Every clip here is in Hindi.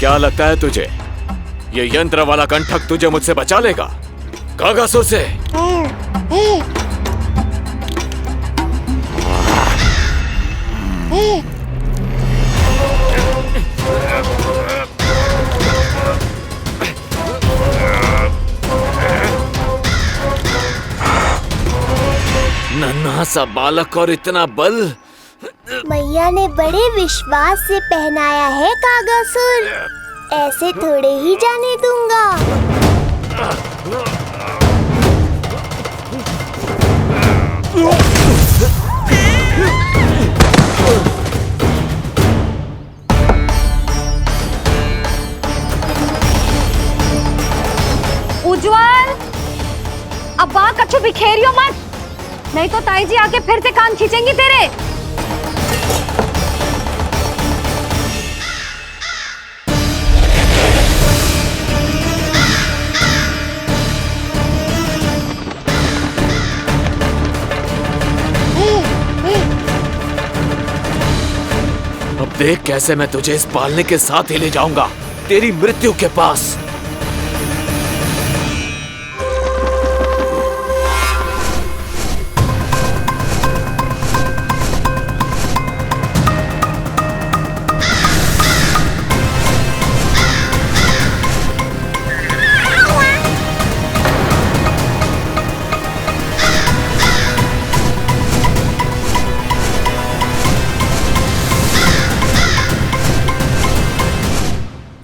क्या लगता है तुझे ये यंत्र वाला कंठक तुझे मुझसे बचा लेगा कागासुर से? नन्हा सा बालक और इतना बल। मैया ने बड़े विश्वास से पहनाया है कागासुर, ऐसे थोड़े ही जाने दूंगा। उज्जवल, अब बात कच्चू बिखेरियो मत, नहीं तो ताई जी आके फिर से कान खींचेंगी तेरे। अब देख कैसे मैं तुझे इस पालने के साथ ही ले जाऊंगा तेरी मृत्यु के पास।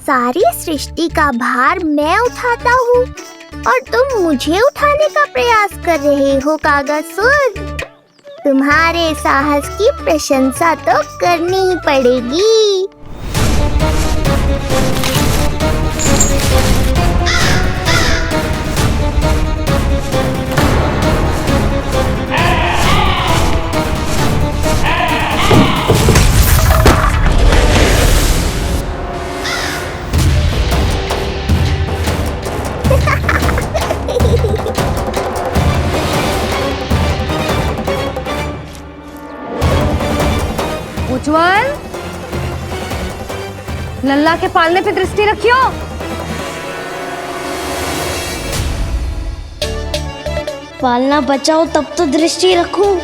सारी सृष्टि का भार मैं उठाता हूँ और तुम मुझे उठाने का प्रयास कर रहे हो कागासुर। तुम्हारे साहस की प्रशंसा तो करनी ही पड़ेगी। उज्जवल, लल्ला के पालने पे दृष्टि रखियो। पालना बचाओ तब तो दृष्टि रखूं।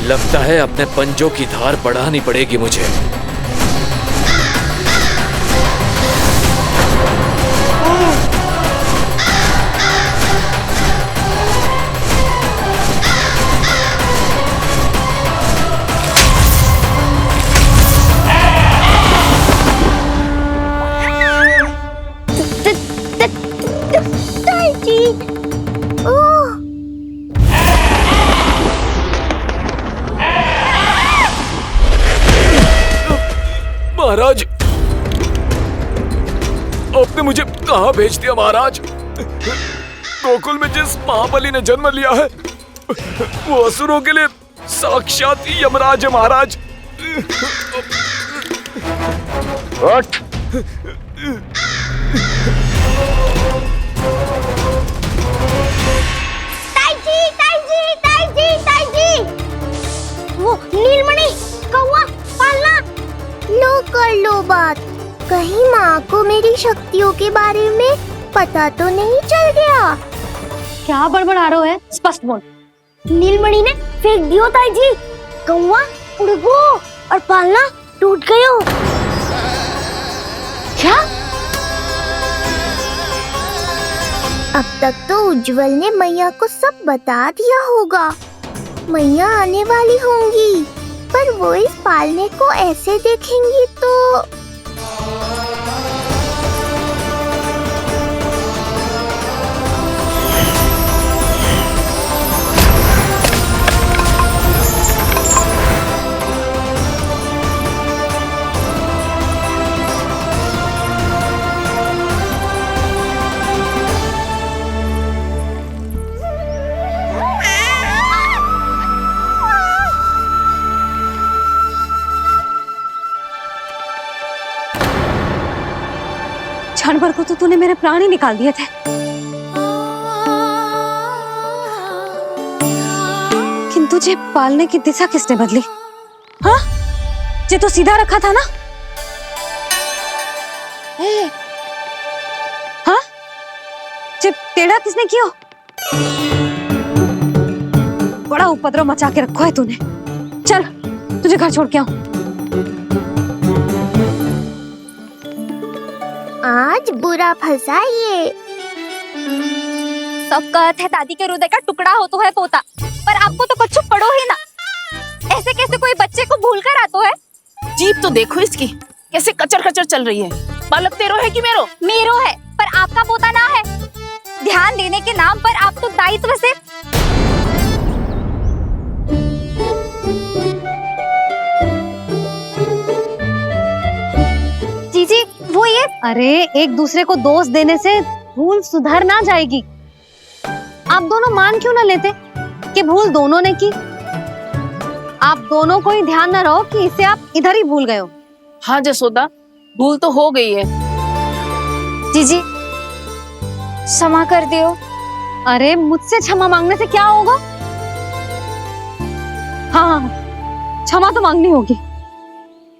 लगता है अपने पंजों की धार बढ़ानी पड़ेगी मुझे। महाराज, आपने मुझे कहाँ भेज दिया महाराज? गोकुल में जिस महाबली ने जन्म लिया है वो असुरों के लिए साक्षात यमराज है महाराज। वो नीलमणि, कौवा, पालना, लो कर लो बात। कहीं माँ को मेरी शक्तियों के बारे में पता तो नहीं चल गया? क्या बड़बड़ा रहे हो है? स्पष्ट बोल। नीलमणि ने फेंक दियो ताई जी। कौवा उड़ गयो और पालना टूट गयो। क्या? अब तक तो उज्जवल ने मैया को सब बता दिया होगा। मैया आने वाली होंगी, पर वो इस पालने को ऐसे देखेंगी तो क्षण भर को तो तूने मेरे प्राण ही निकाल दिए थे। तुझे पालने की दिशा किसने बदली? हाँ, ये तो सीधा रखा था ना? हाँ, ये टेढ़ा किसने किया? बड़ा उपद्रव मचा के रखा है तूने। चल, तुझे घर छोड़ के आऊं। आज बुरा फंसा ये। सब कहते हैं दादी के हृदय का टुकड़ा हो तो है पोता, पर आपको तो कुछ पड़ो ही ना। ऐसे कैसे कोई बच्चे को भूल कर आतो है? जीप तो देखो इसकी, कैसे कचर कचर चल रही है। बालक तेरो है कि मेरो? मेरो है, पर आपका पोता ना है। ध्यान देने के नाम पर आप तो दायित्व से जीजी वो ये। अरे एक दूसरे को दोष देने से भूल सुधर ना जाएगी। आप दोनों मान क्यों ना लेते कि भूल दोनों ने की? आप दोनों को ही ध्यान न रहो कि इसे आप इधर ही भूल गए हो। हाँ जसोदा, भूल तो हो गई है। जीजी क्षमा कर दियो। अरे मुझसे क्षमा मांगने से क्या होगा? हाँ, क्षमा तो मांगनी होगी।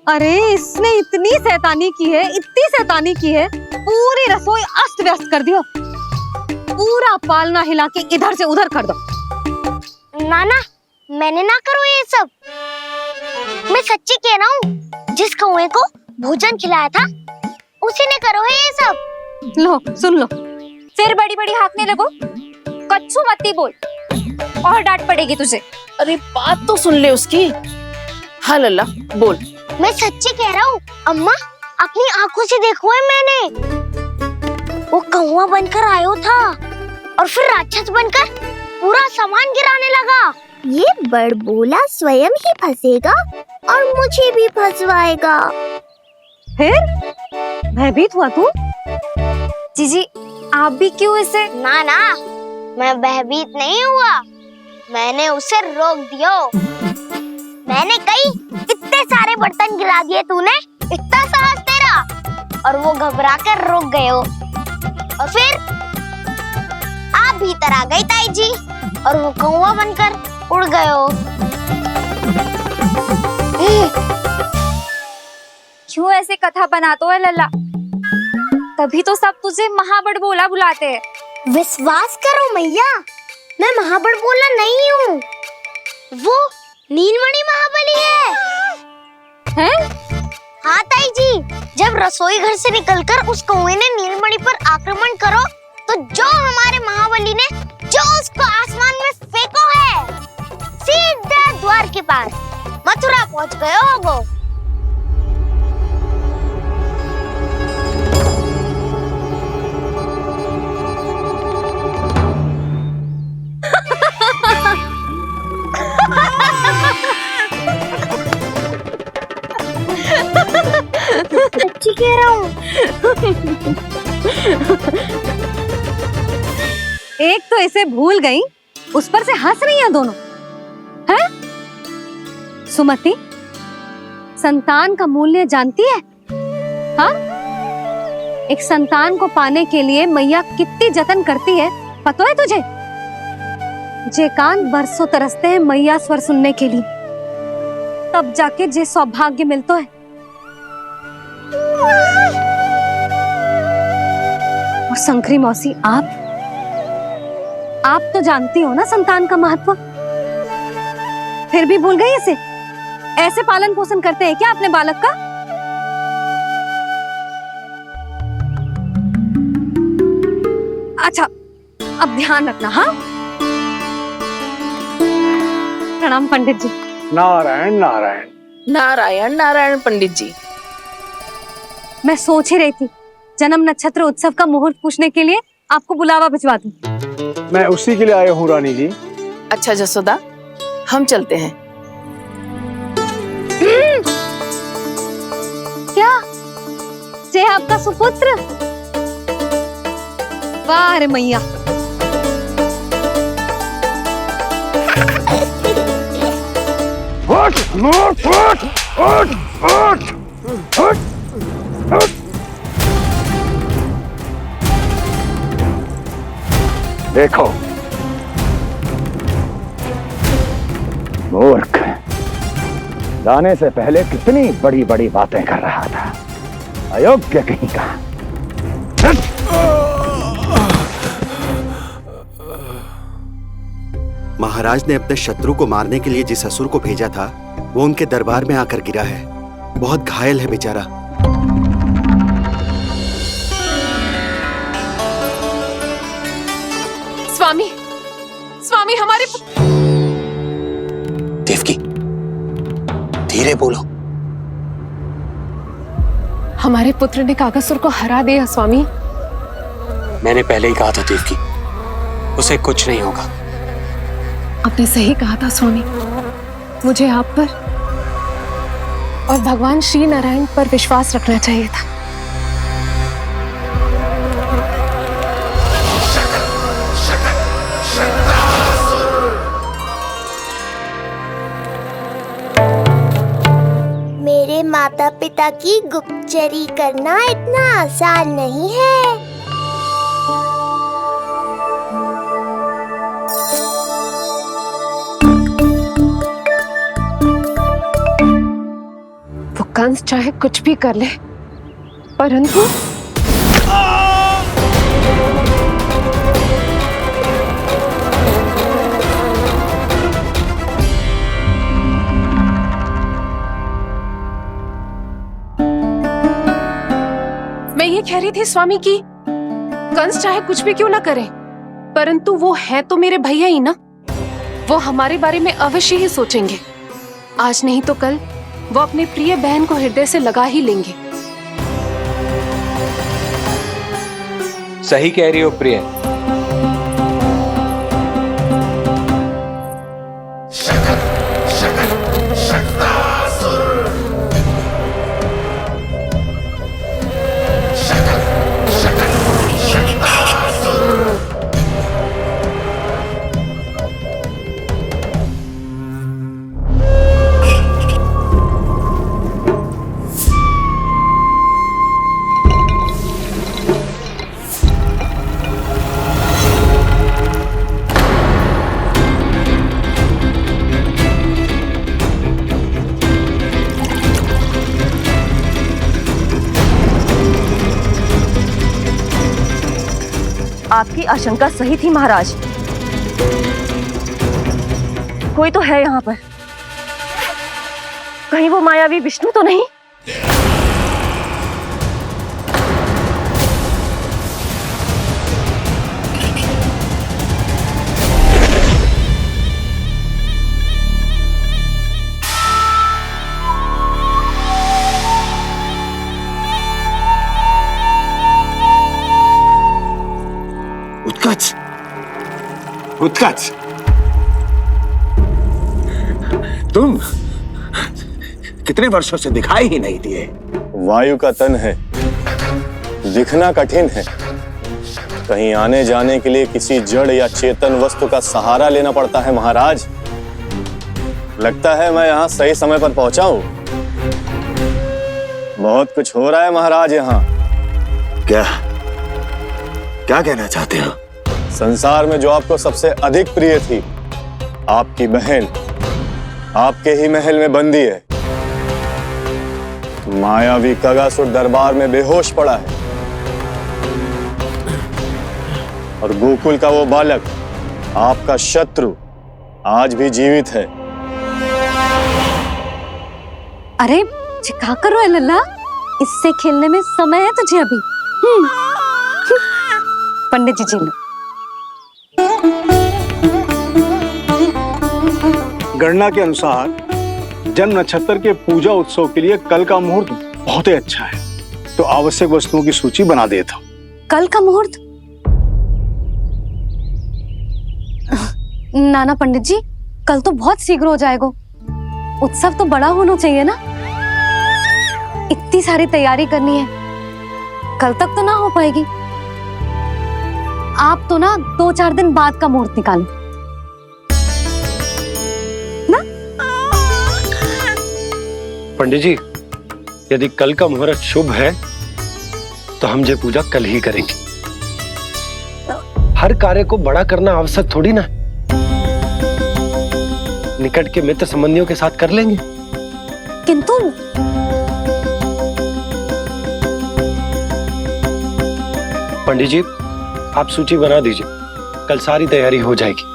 अरे इसने इतनी शैतानी की है, इतनी शैतानी की है, पूरी रसोई अस्त व्यस्त कर दियो। पूरा पालना हिला के इधर से उधर कर दो। नाना, मैंने ना करो ये सब। मैं सच्ची कह रहा हूँ, जिस कौवे को भोजन खिलाया था उसी ने करो है ये सब। लो सुन लो, फिर बड़ी बड़ी हाकने लगो। कच्चू मत बोल, और डांट पड़ेगी तुझे। अरे बात तो सुन ले उसकी। हाँ लल्ला बोल। मैं सच्ची कह रहा हूँ अम्मा, अपनी आंखों से देखो है मैंने। वो कौवा बनकर आयो था और फिर राक्षस बनकर पूरा सामान गिराने लगा। ये बड़बोला स्वयं ही फंसेगा और मुझे भी फंसवाएगा। फिर भयभीत हुआ तू? जीजी आप भी क्यों इसे? ना ना, मैं भयभीत नहीं हुआ, मैंने उसे रोक दिया। मैंने कही इतने सारे बर्तन गिरा दिए तूने, इतना साहस तेरा, और वो घबरा कर रुक गए हो। और फिर आप भीतर आ गई ताई जी और वो कौवा बनकर उड़ गए हो। क्यों ऐसे कथा बनाते हो लल्ला? तभी तो सब तुझे महाबड़बोला बुलाते हैं। विश्वास करो मैया, मैं महाबड़बोला नहीं हूँ, वो नीलमणि महाबली है। हैं? हाँ ताई जी, जब रसोई घर से निकलकर उस कौवे ने नीलमणि पर आक्रमण करो तो जो हमारे महाबली ने जो उसको आसमान में फेंको है, सीधे द्वार के पास मथुरा पहुंच गए होगो। सच्ची कह रहा हूँ। एक तो इसे भूल गई, उस पर से हंस रही हैं दोनों। हैं? सुमति, संतान का मूल्य जानती है? हाँ? एक संतान को पाने के लिए मैया कितनी जतन करती है, पता है तुझे? जे कान बरसों तरसते हैं मैया स्वर सुनने के लिए, तब जाके जे सौभाग्य मिलता है। और शंकरी मौसी, आप तो जानती हो ना संतान का महत्व, फिर भी भूल गई इसे? ऐसे पालन पोषण करते हैं क्या अपने बालक का? अच्छा, अब ध्यान रखना। हाँ, प्रणाम पंडित जी। नारायण नारायण। नारायण नारायण पंडित जी। मैं सोच ही रही थी जन्म नक्षत्र उत्सव का मुहूर्त पूछने के लिए आपको बुलावा भिजवा दूं। मैं उसी के लिए आया हूँ रानी जी। अच्छा जसोदा, हम चलते हैं। क्या जे आपका सुपुत्र? वाह रे मैया। उठ, उठ, उठ, उठ, उठ, उठ, उठ। देखो, मूर्ख, जाने से पहले कितनी बड़ी बड़ी बातें कर रहा था, अयोग्य कहीं का। महाराज ने अपने शत्रु को मारने के लिए जिस असुर को भेजा था वो उनके दरबार में आकर गिरा है। बहुत घायल है बेचारा। स्वामी, स्वामी हमारे देवकी, धीरे बोलो। हमारे पुत्र ने कागासुर को हरा दिया स्वामी। मैंने पहले ही कहा था देवकी, उसे कुछ नहीं होगा। आपने सही कहा था स्वामी। मुझे आप पर और भगवान श्री नारायण पर विश्वास रखना चाहिए था। मेरे माता पिता की गुप्तचरी करना इतना आसान नहीं है। वो कंस चाहे कुछ भी कर ले, परंतु मैं ये कह रही थी स्वामी कि कंस चाहे कुछ भी क्यों ना करे, परंतु वो है तो मेरे भैया ही ना। वो हमारे बारे में अवश्य ही सोचेंगे। आज नहीं तो कल वो अपनी प्रिय बहन को हृदय से लगा ही लेंगे। सही कह रही हो प्रिय। आपकी आशंका सही थी महाराज। कोई तो है यहाँ पर। कहीं वो मायावी विष्णु तो नहीं? उत्कच, उत्कच, तुम कितने वर्षों से दिखाई ही नहीं दिए। वायु का तन है, दिखना कठिन है। कहीं आने जाने के लिए किसी जड़ या चेतन वस्तु का सहारा लेना पड़ता है महाराज। लगता है मैं यहाँ सही समय पर पहुंचा हूँ। बहुत कुछ हो रहा है महाराज यहाँ। क्या क्या कहना चाहते हो? संसार में जो आपको सबसे अधिक प्रिय थी, आपकी बहन आपके ही महल में बंदी है। मायावी कागासुर दरबार में बेहोश पड़ा है और गोकुल का वो बालक, आपका शत्रु, आज भी जीवित है। अरे चिका करो लल्ला, इससे खेलने में समय है तुझे अभी। पंडित जी लो। गणना के अनुसार जन्म नक्षत्र के पूजा उत्सव के लिए कल का मुहूर्त बहुत ही अच्छा है, तो आवश्यक वस्तुओं की सूची बना देता हूँ। कल का मुहूर्त? नाना पंडित जी, कल तो बहुत शीघ्र हो जाएगा। उत्सव तो बड़ा होना चाहिए ना। इतनी सारी तैयारी करनी है, कल तक तो ना हो पाएगी। आप तो ना 2-4 दिन बाद का मुहूर्त निकालो ना। पंडित जी, यदि कल का मुहूर्त शुभ है तो हम ये पूजा कल ही करेंगे। हर कार्य को बड़ा करना आवश्यक थोड़ी ना। निकट के मित्र संबंधियों के साथ कर लेंगे। किंतु पंडित जी, आप सूची बना दीजिए, कल सारी तैयारी हो जाएगी।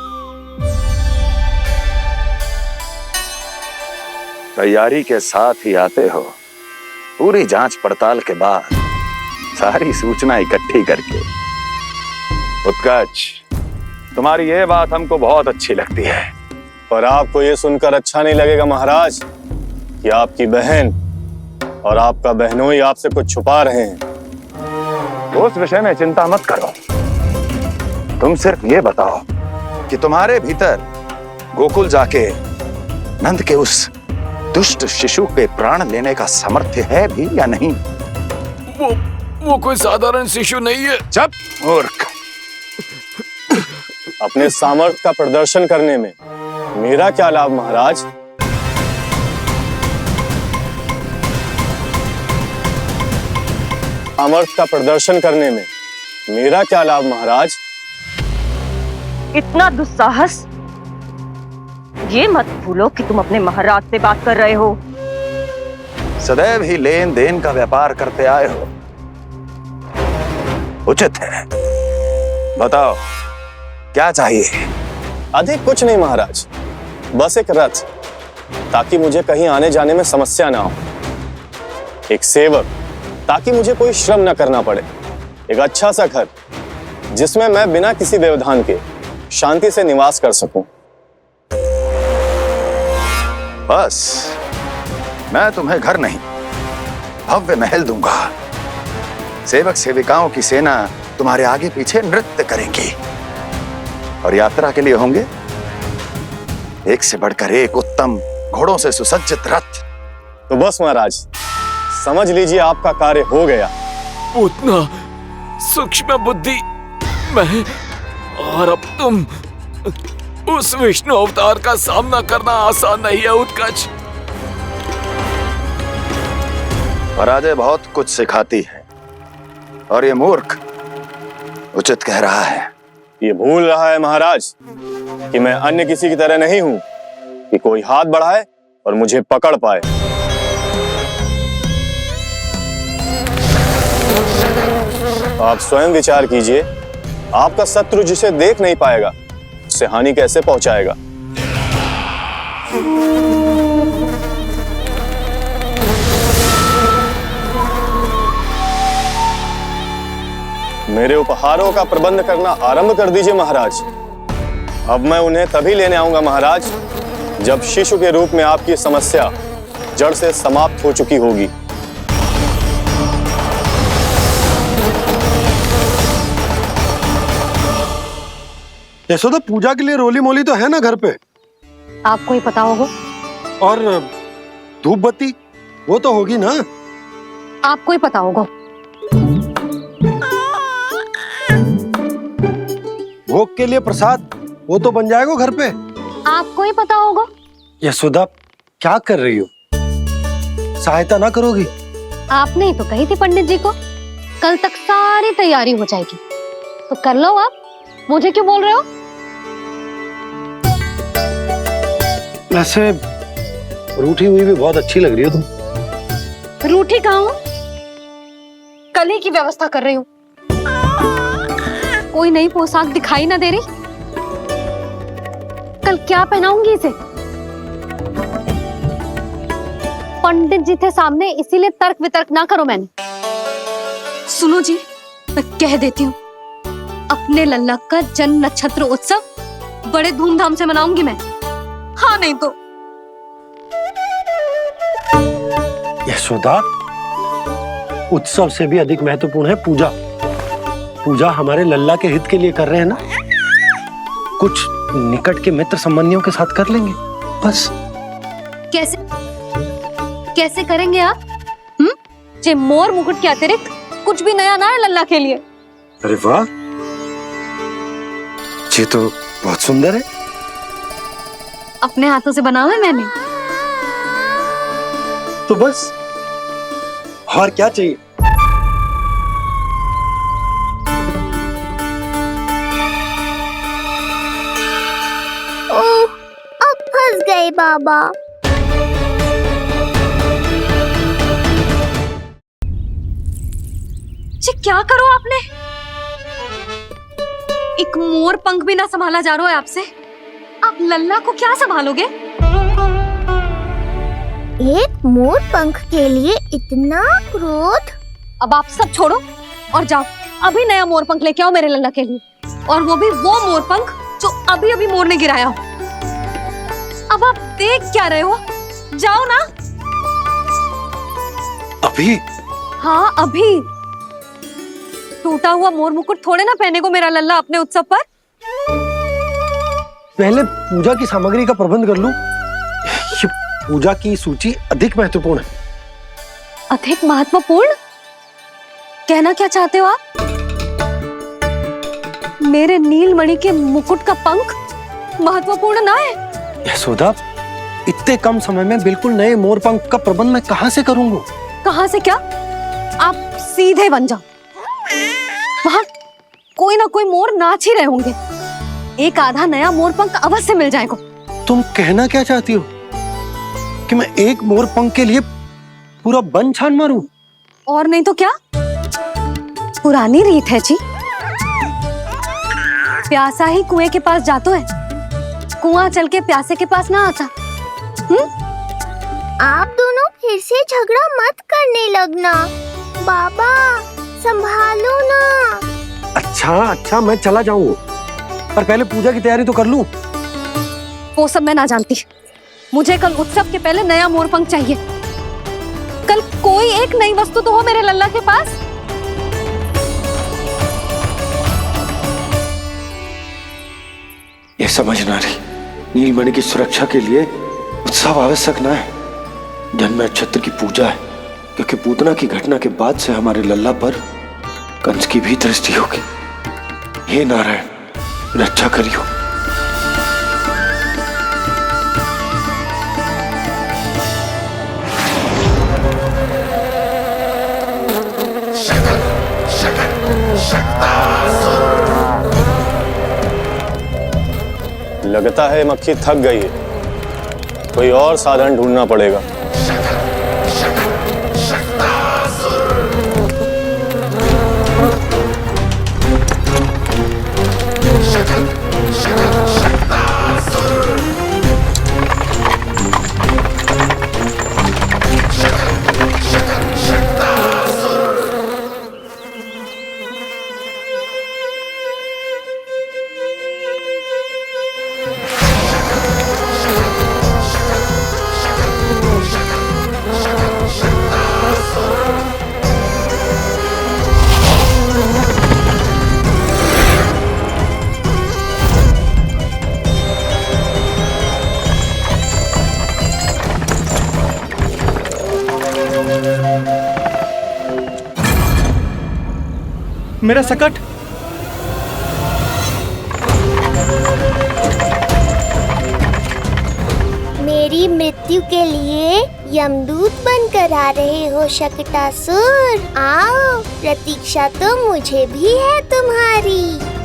तैयारी के साथ ही आते हो, पूरी जांच पड़ताल के बाद सारी सूचना इकट्ठी करके। उत्कर्ष, तुम्हारी ये बात हमको बहुत अच्छी लगती है। पर आपको ये सुनकर अच्छा नहीं लगेगा महाराज कि आपकी बहन और आपका बहनोई आपसे कुछ छुपा रहे हैं। उस विषय में चिंता मत करो, तुम सिर्फ ये बताओ कि तुम्हारे भीतर गोकुल जाके नंद के उस दुष्ट शिशु के प्राण लेने का सामर्थ्य है भी या नहीं? वो कोई साधारण शिशु नहीं है। चुप मूर्ख। अपने सामर्थ्य का प्रदर्शन करने में मेरा क्या लाभ महाराज? सामर्थ्य का प्रदर्शन करने में मेरा क्या लाभ महाराज? इतना दुस्साहस! ये मत भूलो कि तुम अपने महाराज से बात कर रहे हो। सदैव ही लेन देन का व्यापार करते आए हो, उचित है। बताओ क्या चाहिए? अधिक कुछ नहीं महाराज, बस एक रथ, ताकि मुझे कहीं आने जाने में समस्या ना हो। एक सेवक, ताकि मुझे कोई श्रम न करना पड़े। एक अच्छा सा घर, जिसमें मैं बिना किसी व्यवधान के शांति से निवास कर सकूं। बस, मैं तुम्हें घर नहीं, भव्य महल दूंगा। सेवक सेविकाओं की सेना तुम्हारे आगे पीछे नृत्य करेंगी और यात्रा के लिए होंगे एक से बढ़कर एक उत्तम घोड़ों से सुसज्जित रथ। तो बस महाराज, समझ लीजिए आपका कार्य हो गया। उतना सूक्ष्म बुद्धि मैं, और अब तुम, उस विष्णु अवतार का सामना करना आसान नहीं है उत्कर्ष। पराजय बहुत कुछ सिखाती है और ये मूर्ख उचित कह रहा है। ये भूल रहा है महाराज कि मैं अन्य किसी की तरह नहीं हूं कि कोई हाथ बढ़ाए और मुझे पकड़ पाए। आप स्वयं विचार कीजिए, आपका शत्रु जिसे देख नहीं पाएगा उससे हानि कैसे पहुंचाएगा? मेरे उपहारों का प्रबंध करना आरंभ कर दीजिए महाराज। अब मैं उन्हें तभी लेने आऊंगा महाराज, जब शिशु के रूप में आपकी समस्या जड़ से समाप्त हो चुकी होगी। यशोदा, पूजा के लिए रोली मोली तो है ना घर पे? आपको ही पता होगा। और धूप बत्ती वो तो होगी ना? आपको ही पता होगा। भोग के लिए प्रसाद वो तो बन जाएगा घर पे। आपको ही पता होगा। यशोदा, क्या कर रही हो? सहायता ना करोगी? आपने ही तो कही थी पंडित जी को, कल तक सारी तैयारी हो जाएगी, तो कर लो आप। मुझे क्यों बोल रहे हो? वैसे रूठी हुई भी बहुत अच्छी लग रही हो तुम। रूठी कहाँ हूँ? कल ही की व्यवस्था कर रही हूँ। कोई नई पोशाक दिखाई ना दे रही? कल क्या पहनाऊंगी इसे? पंडित जी थे सामने, इसीलिए तर्क वितर्क ना करो। मैंने सुनो जी, मैं कह देती हूँ, अपने लल्ला का जन्म नक्षत्र उत्सव बड़े धूमधाम से मनाऊंगी मैं। हाँ नहीं तो। यशोदा, उत्सव से भी अधिक महत्वपूर्ण है पूजा। पूजा हमारे लल्ला के हित के लिए कर रहे हैं ना, कुछ निकट के मित्र संबंधियों के साथ कर लेंगे बस। कैसे कैसे करेंगे आप? जे मोर मुकुट के अतिरिक्त कुछ भी नया ना है लल्ला के लिए। अरे वाह, ये तो बहुत सुंदर है। अपने हाथों से बनाया है मैंने। तो बस, और क्या चाहिए? ओह, अब फंस गए गए बाबा। जी क्या करो आपने? एक मोर पंख भी ना संभाला जा रहा है आपसे, आप लल्ला को क्या संभालोगे? एक मोर पंख के लिए इतना क्रोध? अब आप सब छोड़ो और जाओ, अभी नया मोर पंख लेके आओ मेरे लल्ला के लिए, और वो भी वो मोर पंख जो अभी अभी मोर ने गिराया हो। अब आप देख क्या रहे हो, जाओ ना। अभी? हाँ अभी। टूटा हुआ मोर मुकुट थोड़े ना पहने को मेरा लल्ला अपने उत्सव पर। पहले पूजा की सामग्री का प्रबंध कर लूं। ये पूजा की सूची अधिक महत्वपूर्ण है। अधिक महत्वपूर्ण? कहना क्या चाहते हो आप? मेरे नीलमणि के मुकुट का पंख महत्वपूर्ण ना है? यशोदा, इतने कम समय में बिल्कुल नए मोर पंख का प्रबंध मैं कहां से करूंगा? कहां से क्या? आप सीधे बन जाओ, वहां कोई ना कोई मोर नाच ही रहे होंगे, एक आधा नया मोर पंख अवश्य मिल जाएगा। तुम कहना क्या चाहती हो कि मैं एक मोर पंख के लिए पूरा वन छान मारूं? और नहीं तो क्या, पुरानी रीत है जी, प्यासा ही कुएं के पास जातो है, कुआं चल के प्यासे के पास ना आता। आप दोनों फिर से झगड़ा मत करने लगना। बाबा संभालो ना। अच्छा मैं चला जाऊंगा, पर पहले पूजा की तैयारी तो कर लूं। वो सब मैं ना जानती, मुझे कल उत्सव के पहले नया मोर पंख चाहिए। कल कोई एक नई वस्तु तो हो मेरे लल्ला के पास। ये समझ ना रही, नीलमणि की सुरक्षा के लिए उत्सव आवश्यक ना है, जन्म नक्षत्र की पूजा है, क्योंकि पूतना की घटना के बाद से हमारे लल्ला पर कंस की भी दृष्टि होगी। हे नारायण, रक्षा करियो। लगता है मक्खी थक गई है, कोई और साधन ढूंढना पड़ेगा। मेरा सकट। मेरी मृत्यु के लिए यमदूत बनकर आ रहे हो शकटासुर? आओ, प्रतीक्षा तो मुझे भी है तुम्हारी।